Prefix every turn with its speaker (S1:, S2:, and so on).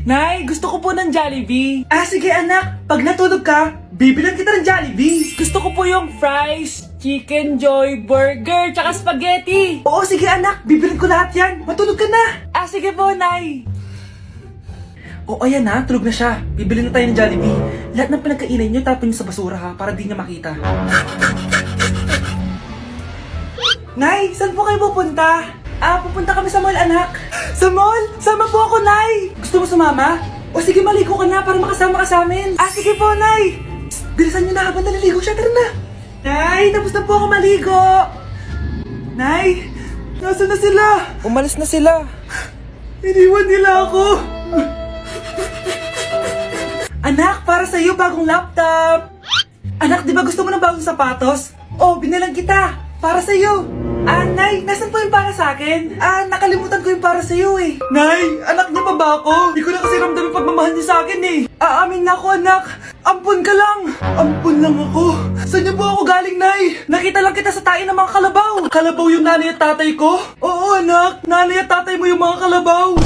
S1: Nay, gusto ko po ng Jollibee. Ah, sige anak. Pag natulog ka, bibilan kita ng Jollibee. Gusto ko po yung fries, chicken joy, burger, tsaka spaghetti. Oo, sige anak. Bibilan ko lahat yan. Matulog ka na. Ah, sige po, Nay. O, ayan na. Tulog na siya. Bibili na tayo ng Jollibee. Lahat ng pinagkainan niyo, tapon niyo sa basura ha, para di niya makita. Nay, saan po kayo pupunta? Ah, pupunta kami sa mall, anak. Sa mall? Sama po ako, Nay. Gusto mo sumama? O sige, maligo ka na para makasama ka sa amin. Ah, sige po, Nay. Psst, bilisan niyo na habang naliligo siya. Tara na. Nay, tapos na po ako maligo. Nay, nasaan na sila? Umalis na sila. Iniwan nila ako. Anak, para sa'yo bagong laptop. Anak, di ba gusto mo ng bagong sapatos? Oh, binilang kita. Para sa'yo. Ah, Nay, nasan po yung para sa akin? Ah, nakalimutan ko yung para sa'yo eh. Nay, anak niya pa ba ako? Hindi ko na kasi ramdam yung pagmamahal niya sa akin eh. Aamin na ako, anak. Ampun ka lang. Ampun lang ako. Saan niyo po ako galing, Nay? Nakita lang kita sa tain ng mga kalabaw. Kalabaw yung nanay at tatay ko? Oo, anak. Nanay at tatay mo yung mga kalabaw.